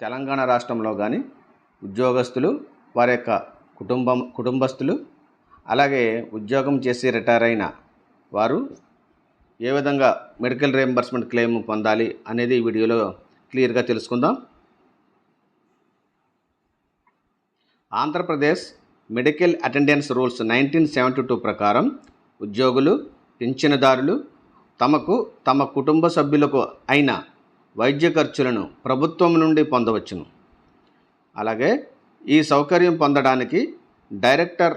తెలంగాణ రాష్ట్రంలో కానీ ఉద్యోగస్తులు, వారి యొక్క కుటుంబస్తులు, అలాగే ఉద్యోగం చేసి రిటైర్ అయిన వారు ఏ విధంగా మెడికల్ రీయింబర్స్మెంట్ క్లెయిమ్ పొందాలి అనేది ఈ వీడియోలో క్లియర్గా తెలుసుకుందాం. ఆంధ్రప్రదేశ్ మెడికల్ అటెండెన్స్ రూల్స్ 1972 ప్రకారం ఉద్యోగులు, పింఛనుదారులు తమ కుటుంబ సభ్యులకు అయిన వైద్య ఖర్చులను ప్రభుత్వం నుండి పొందవచ్చును. అలాగే ఈ సౌకర్యం పొందడానికి డైరెక్టర్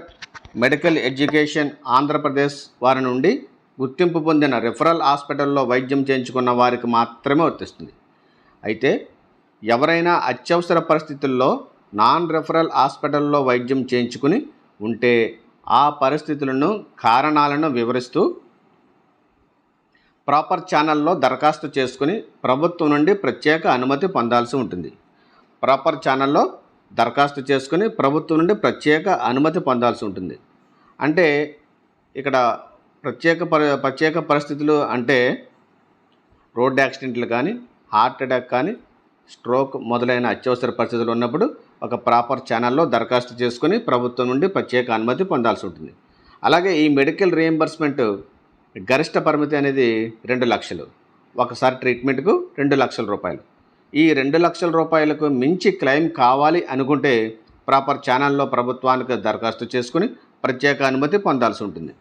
మెడికల్ ఎడ్యుకేషన్ ఆంధ్రప్రదేశ్ వారి నుండి గుర్తింపు పొందిన రిఫరల్ హాస్పిటల్లో వైద్యం చేయించుకున్న వారికి మాత్రమే వర్తిస్తుంది. అయితే ఎవరైనా అత్యవసర పరిస్థితుల్లో నాన్ రిఫరల్ హాస్పిటల్లో వైద్యం చేయించుకుని ఉంటే ఆ పరిస్థితులను, కారణాలను వివరిస్తూ ప్రాపర్ ఛానల్లో దరఖాస్తు చేసుకుని ప్రభుత్వం నుండి ప్రత్యేక అనుమతి పొందాల్సి ఉంటుంది. ప్రాపర్ ఛానల్లో దరఖాస్తు చేసుకుని ప్రభుత్వం నుండి ప్రత్యేక అనుమతి పొందాల్సి ఉంటుంది. అంటే ఇక్కడ ప్రత్యేక పరిస్థితులు అంటే రోడ్ యాక్సిడెంట్లు కానీ, హార్ట్ అటాక్ కానీ, స్ట్రోక్ మొదలైన అత్యవసర పరిస్థితులు ఉన్నప్పుడు ఒక ప్రాపర్ ఛానల్లో దరఖాస్తు చేసుకుని ప్రభుత్వం నుండి ప్రత్యేక అనుమతి పొందాల్సి ఉంటుంది. అలాగే ఈ మెడికల్ రీయింబర్స్మెంట్ గరిష్ట పరిమితి అనేది 2 లక్షలు. ఒకసారి ట్రీట్మెంట్కు 2 లక్షల రూపాయలు. ఈ 2 లక్షల రూపాయలకు మించి క్లెయిమ్ కావాలి అనుకుంటే ప్రాపర్ ఛానల్లో ప్రభుత్వానికి దరఖాస్తు చేసుకుని ప్రత్యేక అనుమతి పొందాల్సి ఉంటుంది.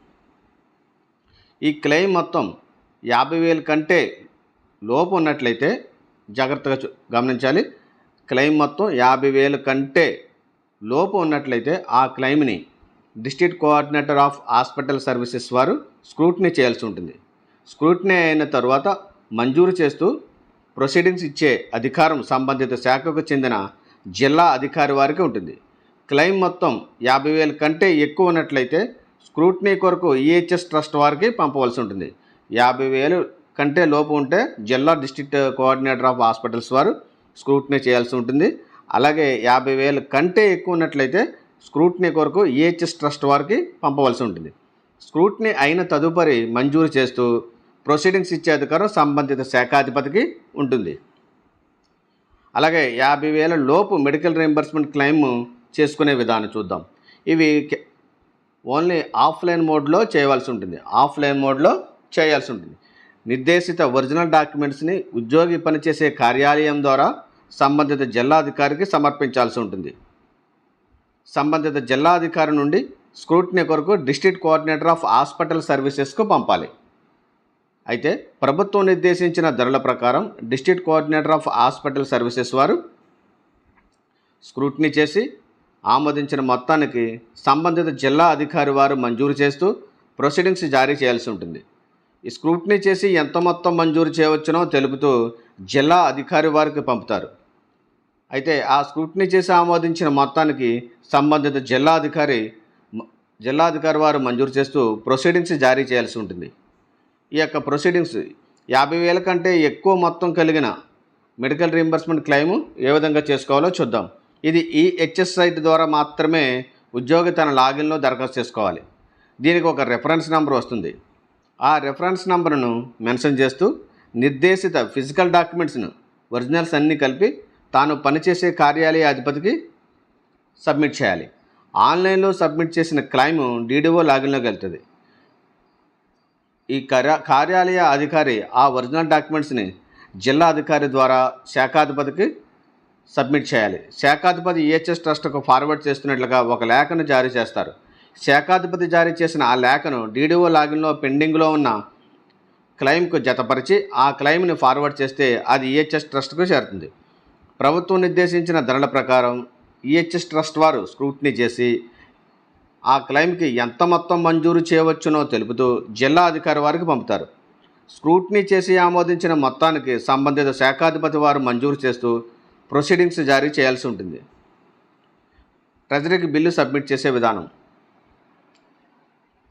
ఈ క్లెయిమ్ మొత్తం 50,000 కంటే లోపు ఉన్నట్లయితే జాగ్రత్తగా గమనించాలి. క్లెయిమ్ మొత్తం 50,000 కంటే లోపు ఉన్నట్లయితే ఆ క్లెయిమ్ని district coordinator of hospital services వారు స్క్రూటినీ చేయాల్సి ఉంటుంది. స్క్రూటినీ అయిన తర్వాత మంజూరు చేస్తూ ప్రొసీడింగ్స్ ఇచ్చే అధికారం సంబంధిత శాఖకు చెందిన జిల్లా అధికారి వారికి ఉంటుంది. క్లెయిమ్ మొత్తం 50,000 కంటే ఎక్కువ ఉన్నట్లయితే స్క్రూటినీ కొరకు ఈహెచ్ఎస్ ట్రస్ట్ వారికి పంపవలసి ఉంటుంది. 50,000 కంటే లోపు ఉంటే జిల్లా డిస్ట్రిక్ట్ కోఆర్డినేటర్ ఆఫ్ హాస్పిటల్స్ వారు స్క్రూటినీ చేయాల్సి ఉంటుంది. అలాగే 50,000 కంటే ఎక్కువ ఉన్నట్లయితే స్క్రూటినీ కొరకు ఈహెచ్ఎస్ ట్రస్ట్ వారికి పంపవలసి ఉంటుంది. స్క్రూటినీ అయిన తదుపరి మంజూరు చేస్తూ ప్రొసీడింగ్స్ ఇచ్చే అధికారం సంబంధిత శాఖాధిపతికి ఉంటుంది. అలాగే 50,000 లోపు మెడికల్ రీయింబర్స్మెంట్ క్లెయిమ్ చేసుకునే విధానం చూద్దాం. ఇవి ఓన్లీ ఆఫ్లైన్ మోడ్లో చేయాల్సి ఉంటుంది. నిర్దేశిత ఒరిజినల్ డాక్యుమెంట్స్ని ఉద్యోగి పనిచేసే కార్యాలయం ద్వారా సంబంధిత జిల్లాధికారికి సమర్పించాల్సి ఉంటుంది. సంబంధిత జిల్లాధికారి నుండి స్క్రూటినీ కొరకు డిస్ట్రిక్ట్ కోఆర్డినేటర్ ఆఫ్ హాస్పిటల్ సర్వీసెస్కు పంపాలి. అయితే ప్రభుత్వం నిర్దేశించిన ధరల ప్రకారం district coordinator of hospital services వారు స్క్రూటినీ చేసి ఆమోదించిన మొత్తానికి సంబంధిత జిల్లా అధికారి వారు మంజూరు చేస్తూ ప్రొసీడింగ్స్ జారీ చేయాల్సి ఉంటుంది. ఈ స్క్రూటినీ చేసి ఎంత మొత్తం మంజూరు చేయవచ్చునో తెలుపుతూ జిల్లా అధికారి వారికి పంపుతారు. అయితే ఆ స్క్రూటినీ చేసి ఆమోదించిన మొత్తానికి సంబంధిత జిల్లాధికారి వారు మంజూరు చేస్తూ ప్రొసీడింగ్స్ జారీ చేయాల్సి ఉంటుంది. ఈ యొక్క ప్రొసీడింగ్స్ 50,000 కంటే ఎక్కువ మొత్తం కలిగిన మెడికల్ రీయింబర్స్మెంట్ క్లెయిమ్ ఏ విధంగా చేసుకోవాలో చూద్దాం. ఇది ఈహెచ్ఎస్ సైట్ ద్వారా మాత్రమే ఉద్యోగి తన లాగిన్లో దరఖాస్తు చేసుకోవాలి. దీనికి ఒక రెఫరెన్స్ నెంబర్ వస్తుంది. ఆ రెఫరెన్స్ నెంబర్ను మెన్షన్ చేస్తూ నిర్దేశిత ఫిజికల్ డాక్యుమెంట్స్ను ఒరిజినల్స్ అన్నీ కలిపి తాను పనిచేసే కార్యాలయ అధిపతికి సబ్మిట్ చేయాలి. ఆన్లైన్లో సబ్మిట్ చేసిన క్లెయిమ్ డీడీఓ లాగిన్లోకి వెళ్తుంది. ఈ కార్యాలయ అధికారి ఆ ఒరిజినల్ డాక్యుమెంట్స్ని జిల్లా అధికారి ద్వారా శాఖాధిపతికి సబ్మిట్ చేయాలి. శాఖాధిపతి ఈహెచ్ఎస్ ట్రస్ట్కు ఫార్వర్డ్ చేస్తున్నట్లుగా ఒక లేఖను జారీ చేస్తారు. శాఖాధిపతి జారీ చేసిన ఆ లేఖను డీడీఓ లాగిన్లో పెండింగ్లో ఉన్న క్లెయిమ్కు జతపరిచి ఆ క్లెయిమ్ని ఫార్వర్డ్ చేస్తే అది ఈహెచ్ఎస్ ట్రస్ట్కు చేరుతుంది. ప్రభుత్వం నిర్దేశించిన ధరల ప్రకారం ఈహెచ్ఎస్ ట్రస్ట్ వారు స్క్రూటినీ చేసి ఆ క్లెయిమ్కి ఎంత మొత్తం మంజూరు చేయవచ్చునో తెలుపుతూ జిల్లా అధికారి వారికి పంపుతారు. స్క్రూటినీ చేసి ఆమోదించిన మొత్తానికి సంబంధిత శాఖాధిపతి వారు మంజూరు చేస్తూ ప్రొసీడింగ్స్ జారీ చేయాల్సి ఉంటుంది. ట్రెజరీకి బిల్లు సబ్మిట్ చేసే విధానం.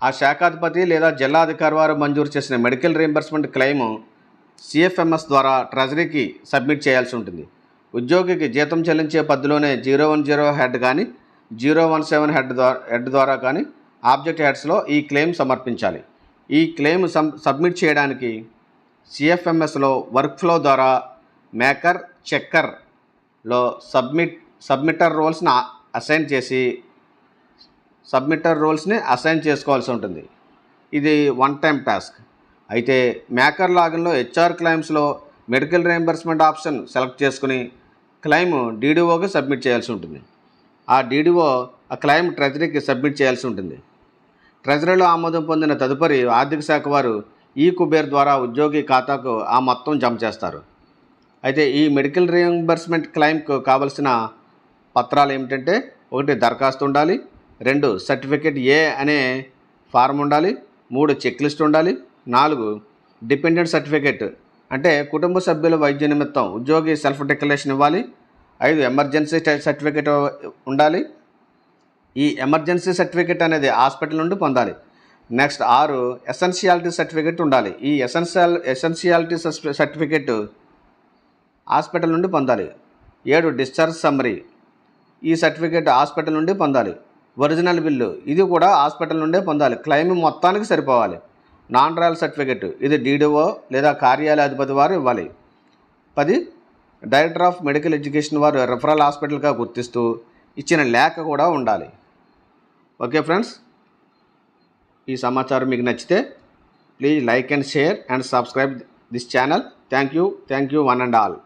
ఆ శాఖాధిపతి లేదా జిల్లాధికారి వారు మంజూరు చేసిన మెడికల్ రీయింబర్స్మెంట్ క్లెయిమ్ సిఎఫ్ఎంఎస్ ద్వారా ట్రెజరీకి సబ్మిట్ చేయాల్సి ఉంటుంది. ఉద్యోగికి జీతం చెల్లించే పద్ధతిలోనే 010 హెడ్ కానీ 017 హెడ్ ద్వారా కానీ ఆబ్జెక్ట్ హెడ్స్లో ఈ క్లెయిమ్ సమర్పించాలి. ఈ క్లెయిమ్ సబ్మిట్ చేయడానికి సిఎఫ్ఎంఎస్లో వర్క్ ఫ్లో ద్వారా మేకర్, చెక్కర్ లో సబ్మిటర్ రోల్స్ని అసైన్ చేసుకోవాల్సి ఉంటుంది. ఇది వన్ టైం టాస్క్. అయితే మేకర్ లాగిన్లో హెచ్ఆర్ క్లైమ్స్లో మెడికల్ రియంబర్స్మెంట్ ఆప్షన్ సెలెక్ట్ చేసుకుని క్లైమ్ డీడీఓకి సబ్మిట్ చేయాల్సి ఉంటుంది. ఆ డీడీఓ ఆ క్లైమ్ ట్రెజరీకి సబ్మిట్ చేయాల్సి ఉంటుంది. ట్రెజరీలో ఆమోదం పొందిన తదుపరి ఆర్థిక శాఖ వారు ఈ కుబేర్ ద్వారా ఉద్యోగి ఖాతాకు ఆ మొత్తం జమ చేస్తారు. అయితే ఈ మెడికల్ రియంబర్స్మెంట్ క్లైమ్కు కావలసిన పత్రాలు ఏమిటంటే, 1 దరఖాస్తు ఉండాలి, 2 సర్టిఫికేట్ ఏ అనే ఫారం ఉండాలి, 3 చెక్ లిస్ట్ ఉండాలి, 4 డిపెండెంట్ సర్టిఫికేట్ అంటే కుటుంబ సభ్యుల వైద్య నిమిత్తం ఉద్యోగి సెల్ఫ్ డిక్లరేషన్ ఇవ్వాలి, 5 ఎమర్జెన్సీ సర్టిఫికేట్ ఉండాలి. ఈ ఎమర్జెన్సీ సర్టిఫికేట్ అనేది హాస్పిటల్ నుండి పొందాలి. నెక్స్ట్ 6 ఎసెన్షియాలిటీ సర్టిఫికేట్ ఉండాలి. ఈ ఎసెన్షియాలిటీ సర్టిఫికేట్ హాస్పిటల్ నుండి పొందాలి. 7 డిశ్చార్జ్ సమ్మరీ, ఈ సర్టిఫికేట్ హాస్పిటల్ నుండి పొందాలి. ఒరిజినల్ బిల్లు, ఇది కూడా హాస్పిటల్ నుండే పొందాలి. క్లెయిమ్ మొత్తానికి సరిపోవాలి. నాన్ రాయల్ సర్టిఫికేట్, ఇది డీడీఓ లేదా కార్యాలయ అధిపతి వారు ఇవ్వాలి. 10 డైరెక్టర్ ఆఫ్ మెడికల్ ఎడ్యుకేషన్ వారు రెఫరల్ హాస్పిటల్గా గుర్తిస్తూ ఇచ్చిన లేఖ కూడా ఉండాలి. ఓకే ఫ్రెండ్స్, ఈ సమాచారం మీకు నచ్చితే please like and share and subscribe this channel. Thank you one and all.